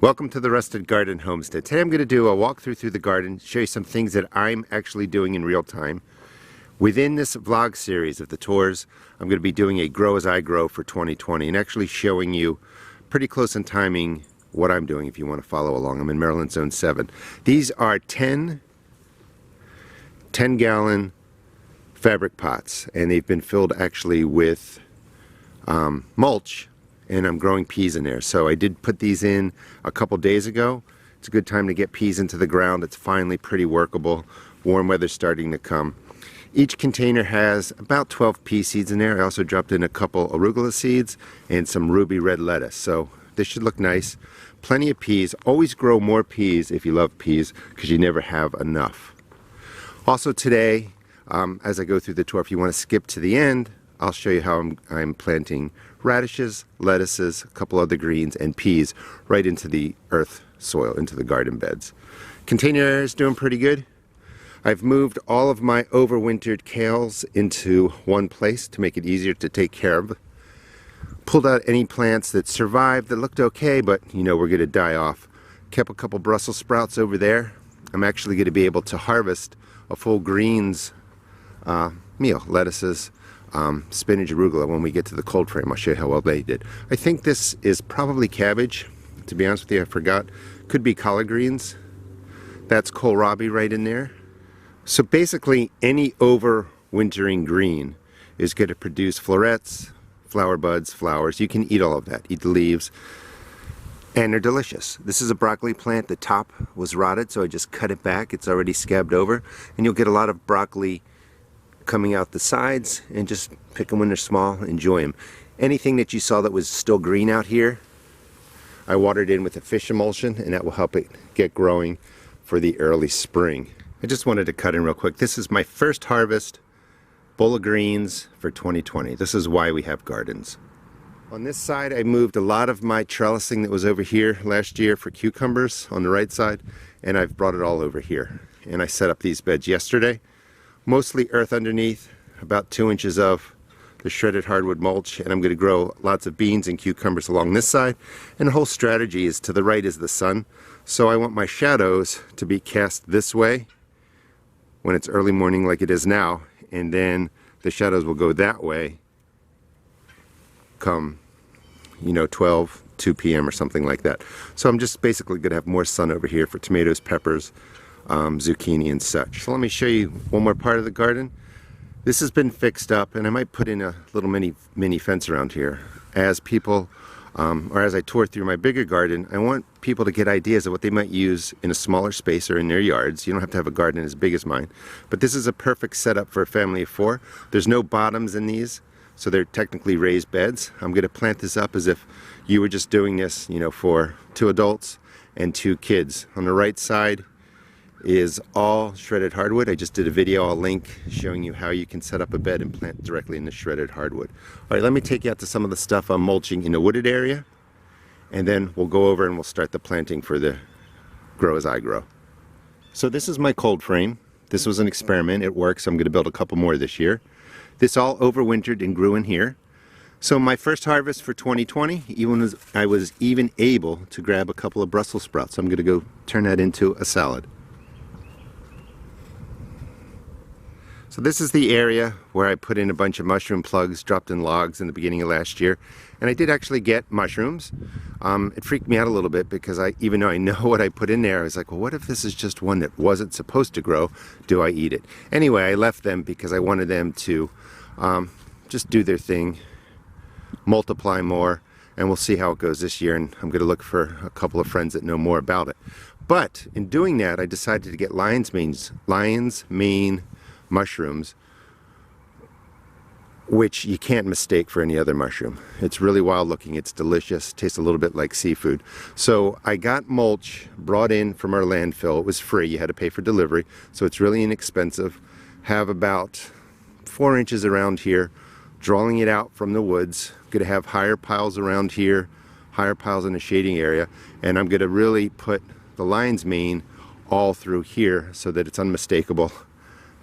Welcome to the Rusted Garden Homestead. Today I'm going to do a walkthrough through the garden, show you some things that I'm actually doing in real time. Within this vlog series of the tours, I'm going to be doing a grow as I grow for 2020 and actually showing you pretty close in timing what I'm doing if you want to follow along. I'm in Maryland Zone 7. These are 10-gallon fabric pots, and they've been filled actually with mulch, and I'm growing peas in there. So I did put these in a couple days ago. It's a good time to get peas into the ground. It's finally pretty workable. Warm weather's starting to come. Each container has about 12 pea seeds in there. I also dropped in a couple arugula seeds and some ruby red lettuce. So this should look nice. Plenty of peas. Always grow more peas if you love peas, because you never have enough. Also today, as I go through the tour, if you want to skip to the end, I'll show you how I'm planting radishes, lettuces, a couple other greens, and peas right into the earth soil, into the garden beds. Container area is doing pretty good. I've moved all of my overwintered kales into one place to make it easier to take care of. Pulled out any plants that survived that looked okay, but you know we're going to die off. Kept a couple Brussels sprouts over there. I'm actually going to be able to harvest a full greens meal, lettuces, spinach, arugula when we get to the cold frame. I'll show you how well they did. I think this is probably cabbage. To be honest with you, I forgot. Could be collard greens. That's kohlrabi right in there. So basically any overwintering green is going to produce florets, flower buds, flowers. You can eat all of that. Eat the leaves. And they're delicious. This is a broccoli plant. The top was rotted, so I just cut it back. It's already scabbed over. And you'll get a lot of broccoli coming out the sides, and just pick them when they're small, enjoy them. Anything that you saw that was still green out here, I watered in with a fish emulsion, and that will help it get growing for the early spring. I just wanted to cut in real quick. This is my first harvest bowl of greens for 2020. This is why we have gardens. On this side, I moved a lot of my trellising that was over here last year for cucumbers on the right side, and I've brought it all over here. And I set up these beds yesterday. Mostly earth underneath, about 2 inches of the shredded hardwood mulch, and I'm going to grow lots of beans and cucumbers along this side. And the whole strategy is to the right is the sun, so I want my shadows to be cast this way when it's early morning like it is now, and then the shadows will go that way come 12, 2 p.m. or something like that. So I'm just basically going to have more sun over here for tomatoes, peppers, zucchini and such. So let me show you one more part of the garden. This has been fixed up, and I might put in a little mini fence around here. As people, or as I tour through my bigger garden, I want people to get ideas of what they might use in a smaller space or in their yards. You don't have to have a garden as big as mine, but this is a perfect setup for a family of 4. There's no bottoms in these, so they're technically raised beds. I'm going to plant this up as if you were just doing this, for 2 adults and 2 kids. On the right side is all shredded hardwood. I just did a video, I'll link, showing you how you can set up a bed and plant directly in the shredded hardwood. All right, let me take you out to some of the stuff I'm mulching in the wooded area, and then we'll go over and we'll start the planting for the grow as I grow. So this is my cold frame. This was an experiment. It works. I'm going to build a couple more this year. This all overwintered and grew in here. So my first harvest for 2020, I was even able to grab a couple of Brussels sprouts. So I'm going to go turn that into a salad. So this is the area where I put in a bunch of mushroom plugs, dropped in logs in the beginning of last year. And I did actually get mushrooms. It freaked me out a little bit because even though I know what I put in there, I was like, well, what if this is just one that wasn't supposed to grow? Do I eat it? Anyway, I left them because I wanted them to just do their thing, multiply more, and we'll see how it goes this year. And I'm going to look for a couple of friends that know more about it. But in doing that, I decided to get lion's mane mushrooms, which you can't mistake for any other mushroom. It's really wild looking, it's delicious, tastes a little bit like seafood. So I got mulch brought in from our landfill. It was free, you had to pay for delivery, so it's really inexpensive. Have about 4 inches around here, drawing it out from the woods. I'm going to have higher piles around here, higher piles in the shading area, and I'm going to really put the lion's mane all through here so that it's unmistakable.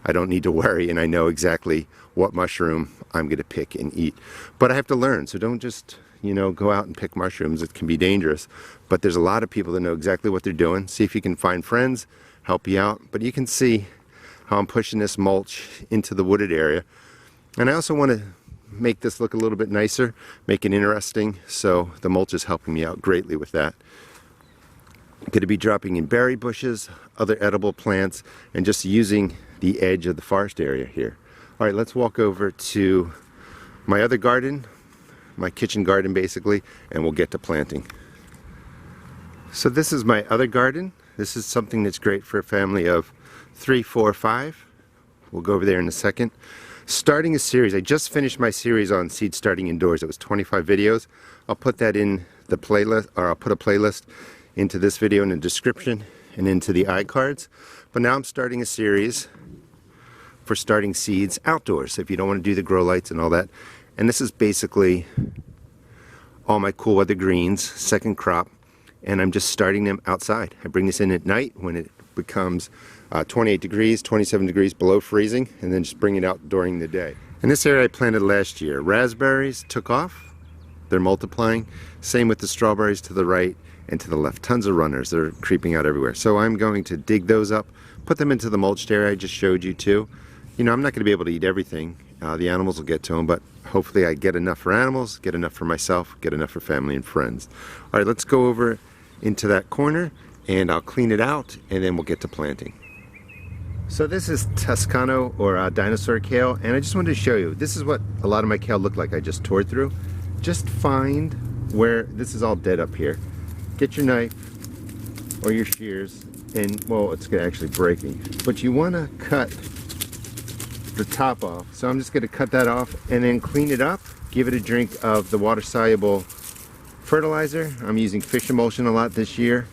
I don't need to worry, and I know exactly what mushroom I'm going to pick and eat. But I have to learn, so don't just, you know, go out and pick mushrooms. It can be dangerous, but there's a lot of people that know exactly what they're doing. See if you can find friends, help you out. But you can see how I'm pushing this mulch into the wooded area. And I also want to make this look a little bit nicer, make it interesting, so the mulch is helping me out greatly with that. I'm going to be dropping in berry bushes, other edible plants, and just using the edge of the forest area here. All right, let's walk over to my other garden, my kitchen garden basically, and we'll get to planting. So this is my other garden. This is something that's great for a family of 3, 4, 5. We'll go over there in a second. Starting a series. I just finished my series on seed starting indoors. It was 25 videos. I'll put that in the playlist, or I'll put a playlist into this video in the description and into the iCards. But now I'm starting a series for starting seeds outdoors, if you don't want to do the grow lights and all that. And this is basically all my cool weather greens, second crop, and I'm just starting them outside. I bring this in at night when it becomes 28 degrees, 27 degrees below freezing, and then just bring it out during the day. In this area I planted last year. Raspberries took off, they're multiplying. Same with the strawberries to the right and to the left. Tons of runners, they're creeping out everywhere. So I'm going to dig those up, put them into the mulched area I just showed you too. You know, I'm not going to be able to eat everything. The animals will get to them, but hopefully I get enough for animals, get enough for myself, get enough for family and friends. All right, let's go over into that corner and I'll clean it out and then we'll get to planting. So this is Toscano or Dinosaur Kale, and I just wanted to show you, this is what a lot of my kale looked like I just tore through. Just find where, this is all dead up here. Get your knife or your shears, and well, it's actually breaking, but you want to cut the top off. So I'm just going to cut that off and then clean it up, give it a drink of the water-soluble fertilizer. I'm using fish emulsion a lot this year,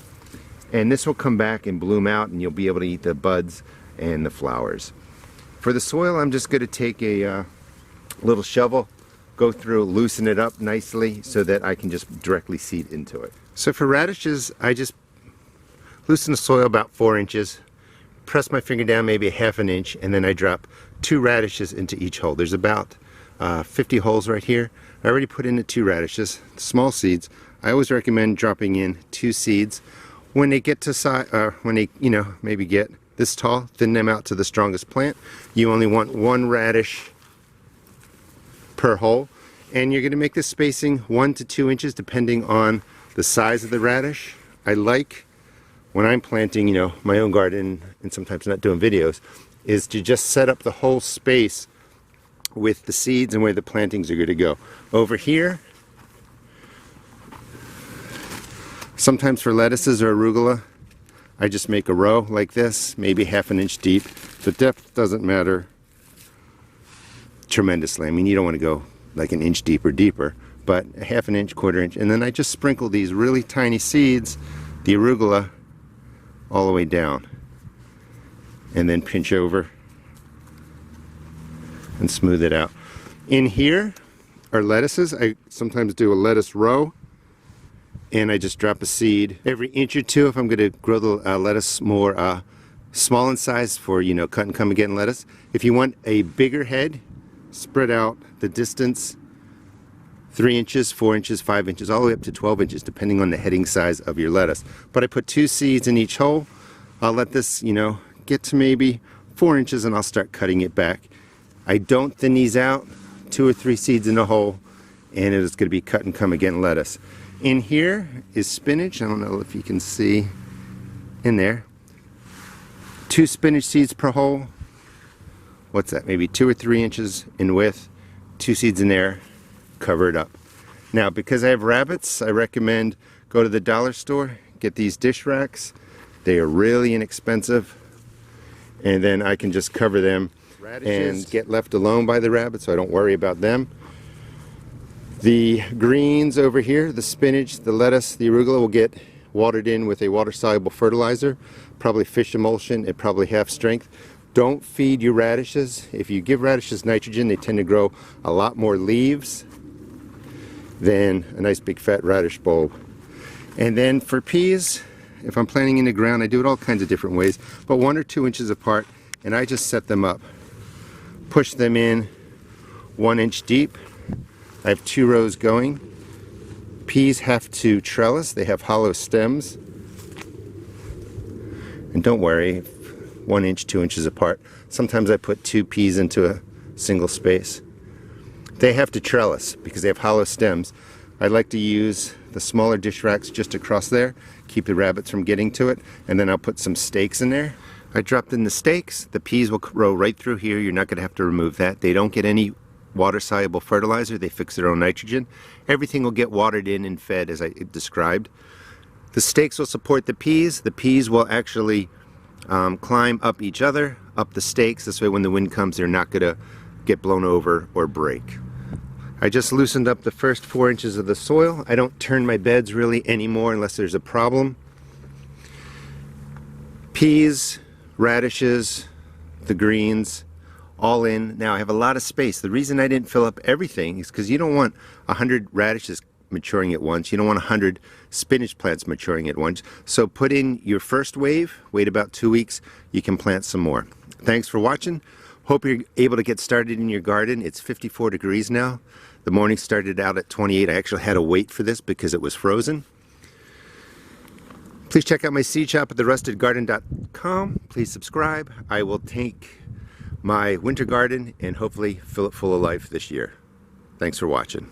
and this will come back and bloom out and you'll be able to eat the buds and the flowers. For the soil, I'm just going to take a little shovel, go through, loosen it up nicely so that I can just directly seed into it. So for radishes, I just loosen the soil about 4 inches, press my finger down maybe a ½ inch, and then I drop 2 radishes into each hole. There's about 50 holes right here. I already put in the 2 radishes, small seeds. I always recommend dropping in 2 seeds. When they get to size, when they, you know, maybe get this tall, thin them out to the strongest plant. You only want 1 radish per hole, and you're going to make this spacing 1 to 2 inches depending on the size of the radish. I like, when I'm planting, you know, my own garden and sometimes not doing videos, is to just set up the whole space with the seeds and where the plantings are going to go. Over here, sometimes for lettuces or arugula, I just make a row like this, maybe ½ inch deep. The depth doesn't matter tremendously. I mean, you don't want to go like an inch deep or deeper, but a ½ inch, 1/4 inch, and then I just sprinkle these really tiny seeds, the arugula, all the way down, and then pinch over and smooth it out. In here are lettuces. I sometimes do a lettuce row, and I just drop a seed every inch or 2 if I'm going to grow the lettuce more small in size for, you know, cut and come again lettuce. If you want a bigger head, spread out the distance 3 inches, 4 inches, 5 inches, all the way up to 12 inches, depending on the heading size of your lettuce. But I put 2 seeds in each hole. I'll let this, you know, get to maybe 4 inches and I'll start cutting it back. I don't thin these out, 2 or 3 seeds in a hole, and it is going to be cut and come again lettuce. In here is spinach. I don't know if you can see in there. 2 spinach seeds per hole. What's that? Maybe 2 or 3 inches in width. 2 seeds in there. Cover it up. Now, because I have rabbits, I recommend go to the dollar store, get these dish racks. They are really inexpensive. And then I can just cover them and get left alone by the rabbits, so I don't worry about them. The greens over here, the spinach, the lettuce, the arugula will get watered in with a water-soluble fertilizer, probably fish emulsion at probably half strength. Don't feed your radishes. If you give radishes nitrogen, they tend to grow a lot more leaves than a nice big fat radish bulb. And then for peas, if I'm planting in the ground, I do it all kinds of different ways, but 1 or 2 inches apart, and I just set them up. Push them in 1 inch deep. I have 2 rows going, peas have to trellis. They have hollow stems. And don't worry, 1 inch, 2 inches apart. Sometimes I put 2 peas into a single space. They have to trellis because they have hollow stems. I like to use the smaller dish racks just across there, keep the rabbits from getting to it, and then I'll put some stakes in there. I dropped in the stakes. The peas will grow right through here. You're not going to have to remove that. They don't get any water-soluble fertilizer. They fix their own nitrogen. Everything will get watered in and fed as I described. The stakes will support the peas. The peas will actually climb up each other, up the stakes. This way when the wind comes, they're not going to get blown over or break. I just loosened up the first 4 inches of the soil. I don't turn my beds really anymore unless there's a problem. Peas, radishes, the greens, all in. Now I have a lot of space. The reason I didn't fill up everything is because you don't want 100 radishes maturing at once. You don't want 100 spinach plants maturing at once. So put in your first wave, wait about 2 weeks, you can plant some more. Thanks for watching. Hope you're able to get started in your garden. It's 54 degrees now. The morning started out at 28. I actually had to wait for this because it was frozen. Please check out my seed shop at therustedgarden.com. Please subscribe. I will take my winter garden and hopefully fill it full of life this year. Thanks for watching.